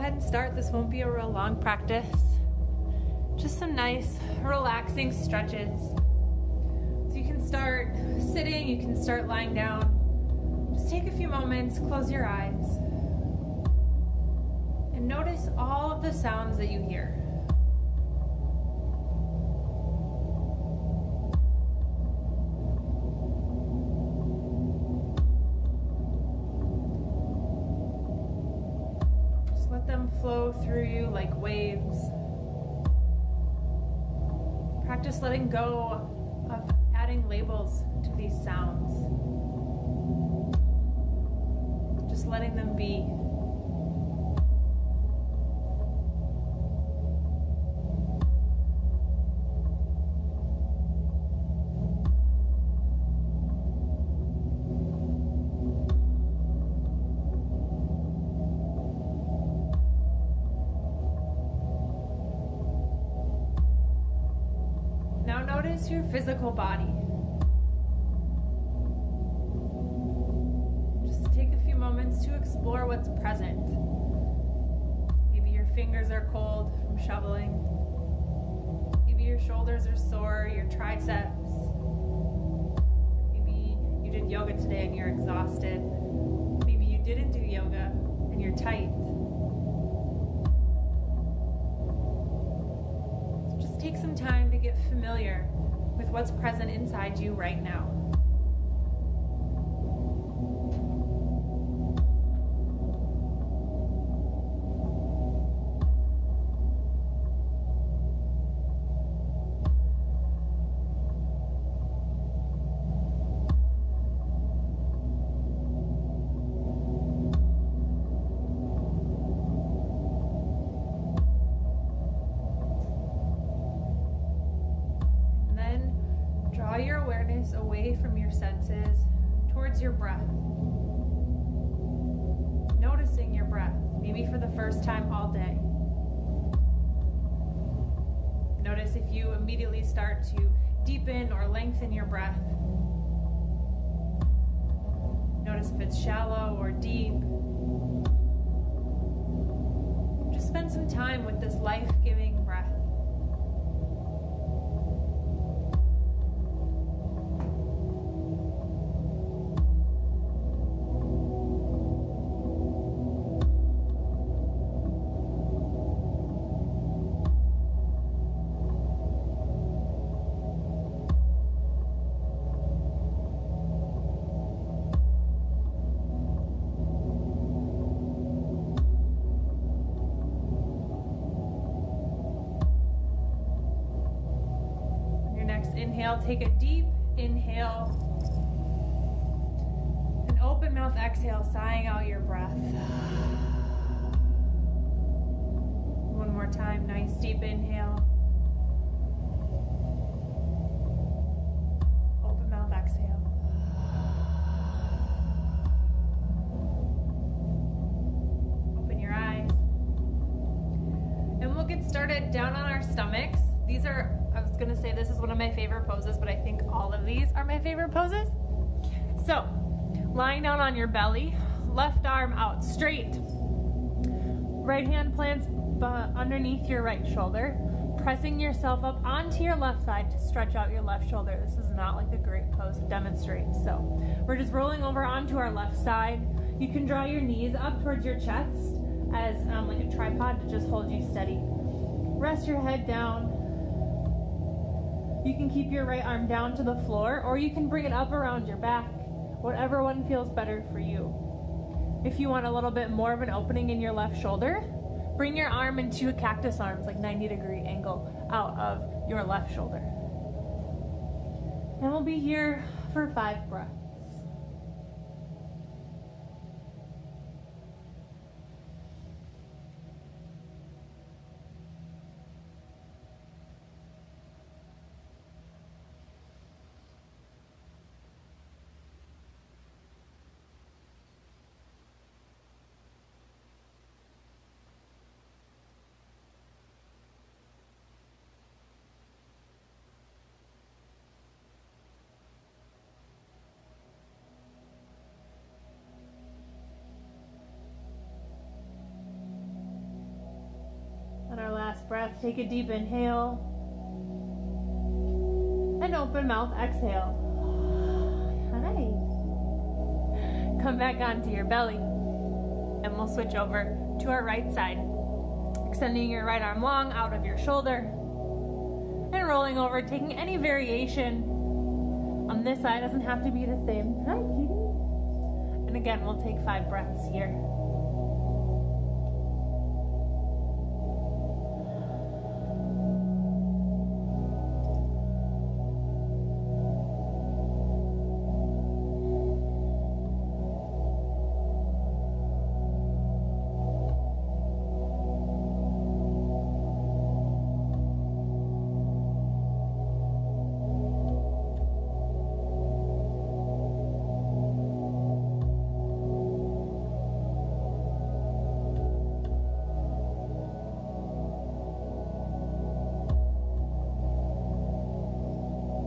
ahead and start. This won't be a real long practice. Just some nice, relaxing stretches. So you can start sitting, you can start lying down. Just take a few moments, close your eyes, and notice all of the sounds that you hear. Just let them flow through you like waves. Practice letting go of adding labels to these sounds. Just letting them be. Now notice your physical body. Just take a few moments to explore what's present. Maybe your fingers are cold from shoveling. Maybe your shoulders are sore, your triceps. Maybe you did yoga today and you're exhausted. Maybe you didn't do yoga and you're tight. Take some time to get familiar with what's present inside you right now. Draw your awareness away from your senses towards your breath. Noticing your breath, maybe for the first time all day. Notice if you immediately start to deepen or lengthen your breath. Notice if it's shallow or deep. Just spend some time with this life-giving breath. Inhale, take a deep inhale. An open mouth exhale, sighing out your breath. One more time, nice deep inhale. Open mouth exhale. Open your eyes. And we'll get started down on our stomachs. These are, I was going to say this is one of my favorite poses, but I think all of these are my favorite poses. So, lying down on your belly, left arm out straight. Right hand plants underneath your right shoulder, pressing yourself up onto your left side to stretch out your left shoulder. This is not like a great pose to demonstrate. So, we're just rolling over onto our left side. You can draw your knees up towards your chest as like a tripod to just hold you steady. Rest your head down. You can keep your right arm down to the floor, or you can bring it up around your back, whatever one feels better for you. If you want a little bit more of an opening in your left shoulder, bring your arm into a cactus arms, like 90-degree angle out of your left shoulder. And we'll be here for 5 breaths. Last breath, take a deep inhale. And open mouth, exhale. Nice. Come back onto your belly. And we'll switch over to our right side. Extending your right arm long out of your shoulder. And rolling over, taking any variation on this side. Doesn't have to be the same. Hi, kitty. And again, we'll take 5 breaths here.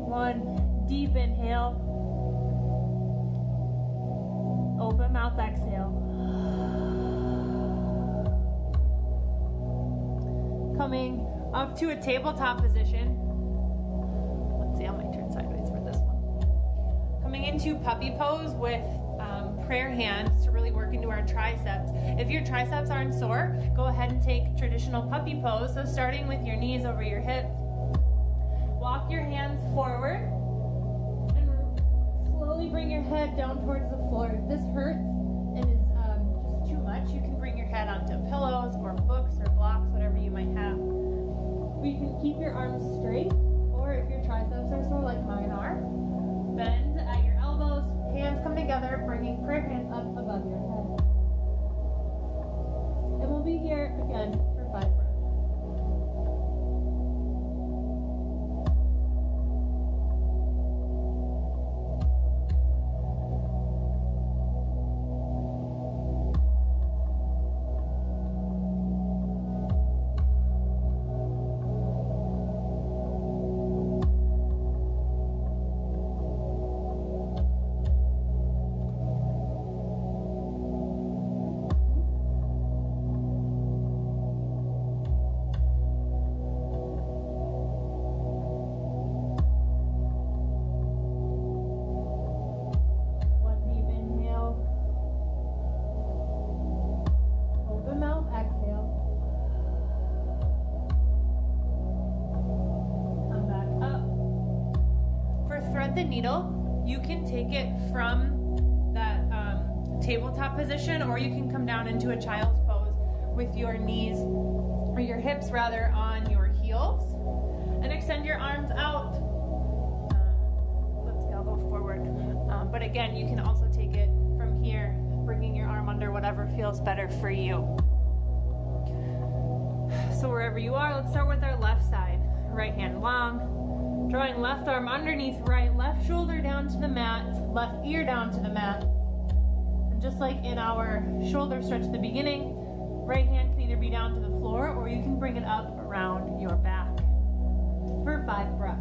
One deep inhale. Open mouth, exhale. Coming up to a tabletop position. Let's see, I might turn sideways for this one. Coming into puppy pose with prayer hands to really work into our triceps. If your triceps aren't sore, go ahead and take traditional puppy pose. So starting with your knees over your hips. Walk your hands forward and slowly bring your head down towards the floor. If this hurts and is just too much, you can bring your head onto pillows or books or blocks, whatever you might have. You can keep your arms straight, or if your triceps are sore like mine are, bend at your elbows, hands come together, bringing prayer hands up above your head. And we'll be here again for 5 breaths. The needle, you can take it from that tabletop position, or you can come down into a child's pose with your knees, or your hips rather, on your heels, and extend your arms out. Let's see, I'll go forward. But again, you can also take it from here, bringing your arm under, whatever feels better for you. So wherever you are, let's start with our left side. Right hand long. Drawing left arm underneath right, left shoulder down to the mat, left ear down to the mat. And just like in our shoulder stretch at the beginning, right hand can either be down to the floor or you can bring it up around your back for 5 breaths.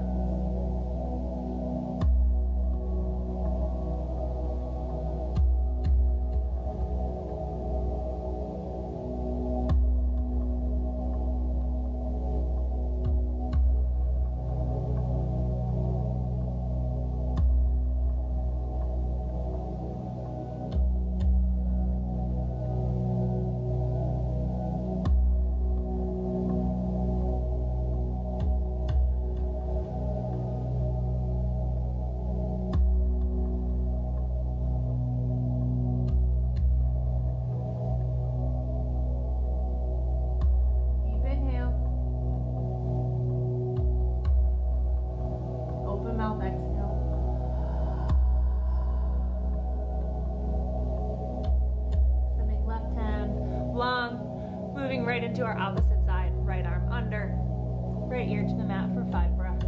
Right into our opposite side, right arm under, right ear to the mat for 5 breaths.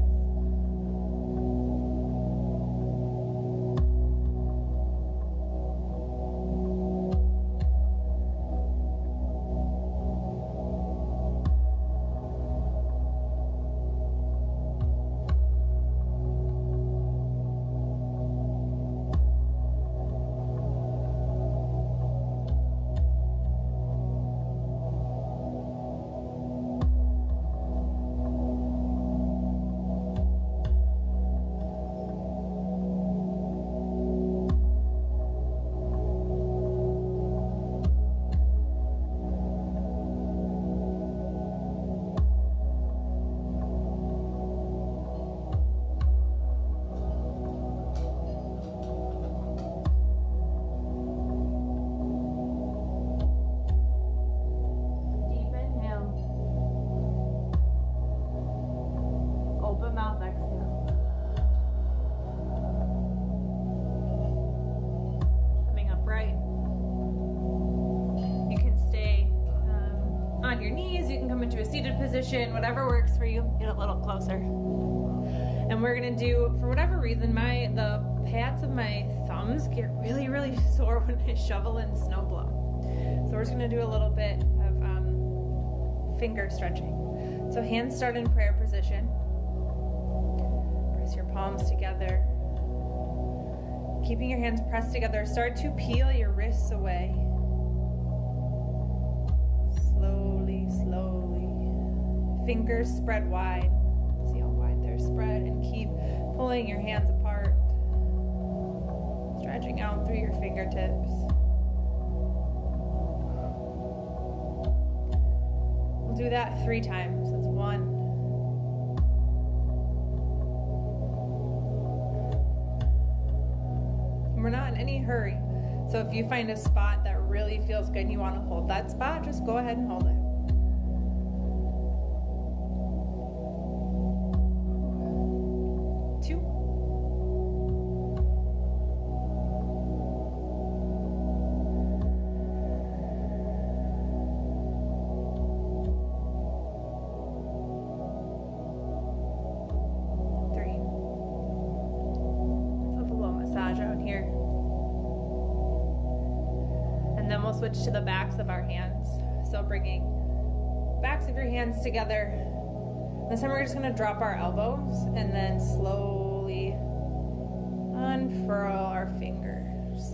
on your knees. You can come into a seated position, whatever works for you. Get a little closer. And we're gonna do, for whatever reason, the pads of my thumbs get really, really sore when I shovel and snow blow. So we're just gonna do a little bit of finger stretching. So hands start in prayer position. Press your palms together. Keeping your hands pressed together, start to peel your wrists away. Slowly, slowly. Fingers spread wide. See how wide they're spread, and keep pulling your hands apart. Stretching out through your fingertips. We'll do that 3 times. That's 1. We're not in any hurry. So if you find a spot that really feels good and you want to hold that spot, just go ahead and hold it. 2. 3. Let's have a little massage out here. And then we'll switch to the backs of our hands. So bringing backs of your hands together. This time we're just gonna drop our elbows and then slowly unfurl our fingers.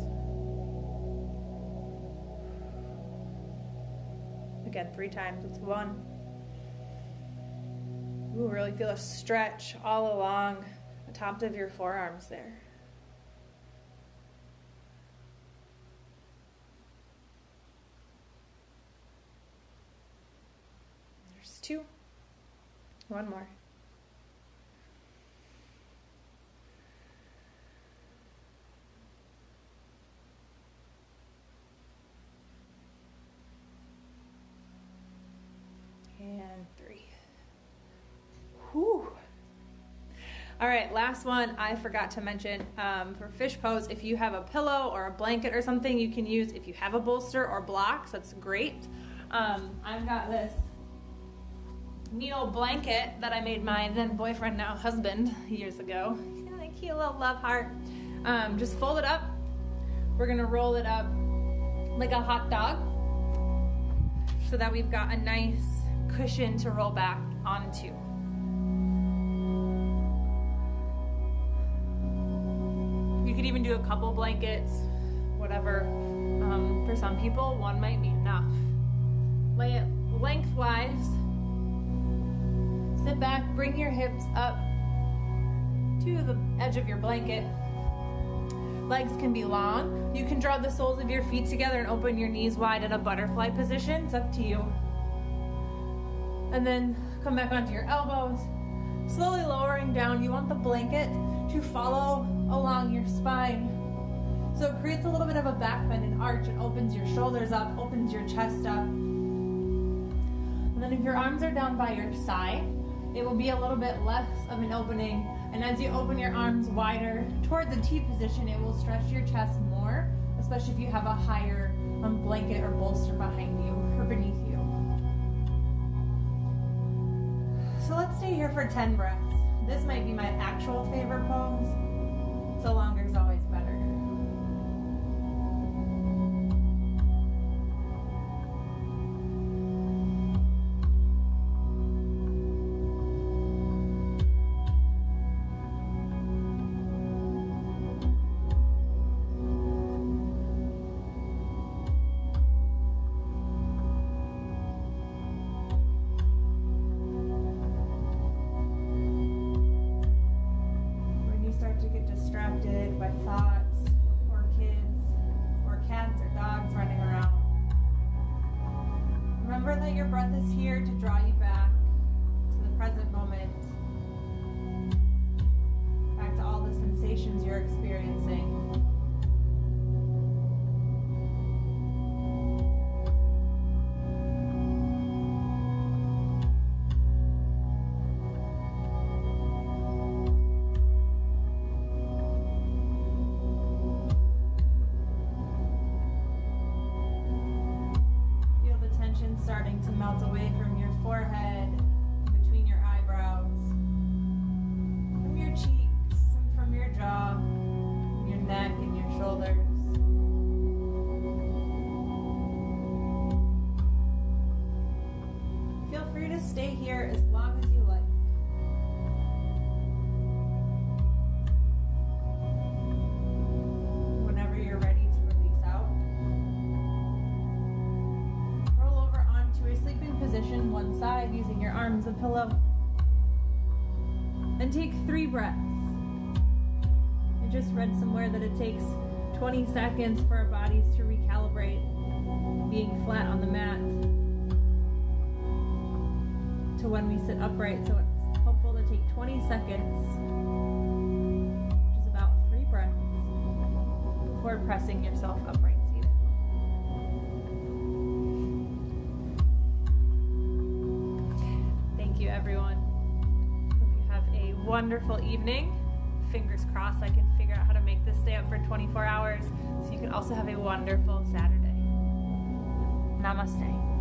Again, 3 times. It's 1. Ooh, really feel a stretch all along the tops of your forearms there. There's 2. 1 more. And 3. Whew. All right, last one I forgot to mention. For fish pose, if you have a pillow or a blanket or something you can use, if you have a bolster or blocks, that's great. I've got this needle blanket that I made my then boyfriend, now husband, years ago. Like cute little love heart. Just fold it up. We're gonna roll it up like a hot dog so that we've got a nice cushion to roll back onto. You could even do a couple blankets, whatever. For some people, 1 might be enough. Lay it lengthwise. Sit back, bring your hips up to the edge of your blanket. Legs can be long. You can draw the soles of your feet together and open your knees wide in a butterfly position. It's up to you. And then come back onto your elbows. Slowly lowering down. You want the blanket to follow along your spine. So it creates a little bit of a back bend and arch. It opens your shoulders up, opens your chest up. And then if your arms are down by your side, it will be a little bit less of an opening. And as you open your arms wider towards the T position, it will stretch your chest more, especially if you have a higher blanket or bolster behind you or beneath you. So let's stay here for 10 breaths. This might be my actual favorite pose, so longer is always better. By thoughts or kids or cats or dogs running around. Remember that your breath is here to draw you back to the present moment, back to all the sensations you're experiencing. Starting to melt away stay here as long as you like. Whenever you're ready to release out, roll over onto a sleeping position, one side, using your arms as a pillow. And take 3 breaths. I just read somewhere that it takes 20 seconds for our bodies to recalibrate, being flat on the mat, to when we sit upright. So it's helpful to take 20 seconds, which is about 3 breaths, before pressing yourself upright seated. Thank you, everyone. Hope you have a wonderful evening. Fingers crossed I can figure out how to make this stay up for 24 hours so you can also have a wonderful Saturday. Namaste.